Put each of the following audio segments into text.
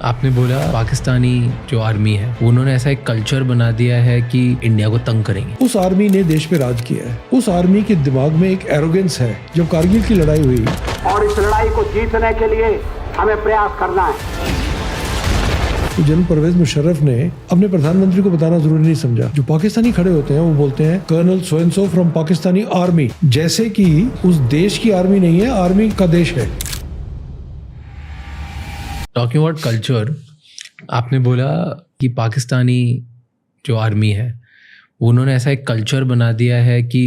आपने बोला पाकिस्तानी जो आर्मी है उन्होंने ऐसा एक कल्चर बना दिया है कि इंडिया को तंग करेंगे। उस आर्मी ने देश पे राज किया है। उस आर्मी के दिमाग में एक एरोगेंस है। जब कारगिल की लड़ाई हुई और इस लड़ाई को जीतने के लिए हमें प्रयास करना है, तो जनरल परवेज मुशर्रफ ने अपने प्रधानमंत्री को बताना जरूरी नहीं समझा। जो पाकिस्तानी खड़े होते हैं वो बोलते हैं colonel so and so from Pakistani army, जैसे कि उस देश की आर्मी नहीं है, आर्मी का देश है। टॉकिंग अबाउट कल्चर, आपने बोला कि पाकिस्तानी जो आर्मी है उन्होंने ऐसा एक कल्चर बना दिया है कि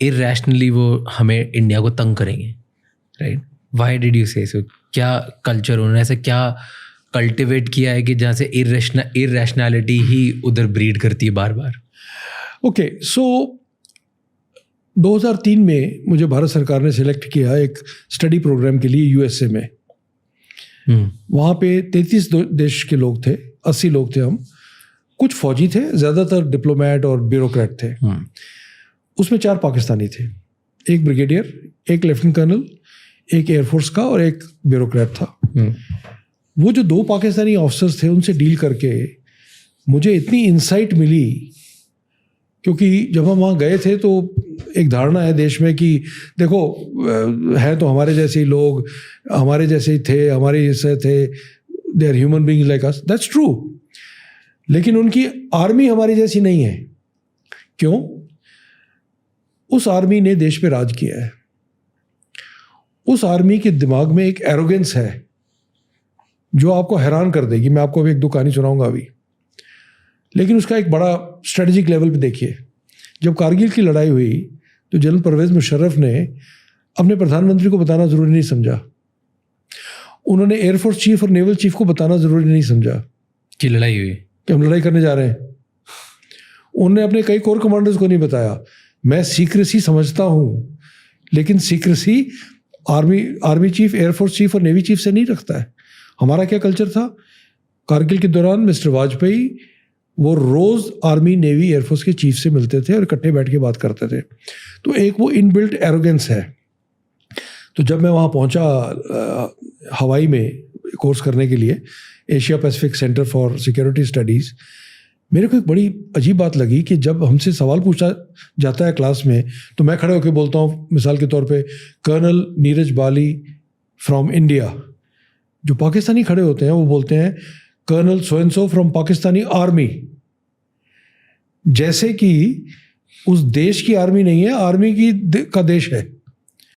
इरैशनली वो हमें इंडिया को तंग करेंगे, राइट? व्हाई डिड यू से सो? क्या कल्चर उन्होंने ऐसा क्या कल्टिवेट किया है कि जहाँ से इरैशनैलिटी ही उधर ब्रीड करती है बार बार? ओके, सो 2003 में मुझे भारत सरकार ने सिलेक्ट किया एक स्टडी प्रोग्राम के लिए यूएसए में। वहाँ पे 33 देश के लोग थे, 80 लोग थे हम। कुछ फौजी थे, ज़्यादातर डिप्लोमेट और ब्यूरोक्रेट थे। उसमें 4 पाकिस्तानी थे, एक ब्रिगेडियर, एक लेफ्टिनेंट कर्नल, एक एयरफोर्स का और एक ब्यूरोक्रेट था। वो जो 2 पाकिस्तानी ऑफिसर्स थे उनसे डील करके मुझे इतनी इंसाइट मिली, क्योंकि जब हम वहाँ गए थे तो एक धारणा है देश में कि देखो हैं तो हमारे जैसे ही लोग, हमारे जैसे ही थे, हमारे जैसे थे, they are human beings like us. That's true, लेकिन उनकी आर्मी हमारी जैसी नहीं है। क्यों? उस आर्मी ने देश पे राज किया है। उस आर्मी के दिमाग में एक एरोगेंस है जो आपको हैरान कर देगी। मैं आपको अभी 1-2 कहानी सुनाऊंगा अभी, लेकिन उसका एक बड़ा स्ट्रेटेजिक लेवल पे देखिए। जब कारगिल की लड़ाई हुई तो जनरल परवेज मुशर्रफ ने अपने प्रधानमंत्री को बताना ज़रूरी नहीं समझा। उन्होंने एयरफोर्स चीफ और नेवल चीफ को बताना ज़रूरी नहीं समझा कि लड़ाई हुई, कि हम लड़ाई करने जा रहे हैं। उन्होंने अपने कई कोर कमांडर्स को नहीं बताया। मैं सीक्रेसी समझता हूँ, लेकिन secrecy army chief, air force chief और नेवी चीफ से नहीं रखता है। हमारा क्या कल्चर था? कारगिल के दौरान मिस्टर वाजपेयी वो रोज़ आर्मी, नेवी, एयरफोर्स के चीफ से मिलते थे और इकट्ठे बैठ के बात करते थे। तो एक वो इनबिल्ट एरोगेंस है। तो जब मैं वहाँ पहुँचा हवाई में कोर्स करने के लिए, Asia Pacific centre for security studies, मेरे को एक बड़ी अजीब बात लगी कि जब हमसे सवाल पूछा जाता है क्लास में तो मैं खड़े होकर बोलता हूँ, मिसाल के तौर पे, colonel Neeraj Bali from India. जो पाकिस्तानी खड़े होते हैं वो बोलते हैं colonel so and so from Pakistani army, जैसे कि उस देश की आर्मी नहीं है, आर्मी का देश है।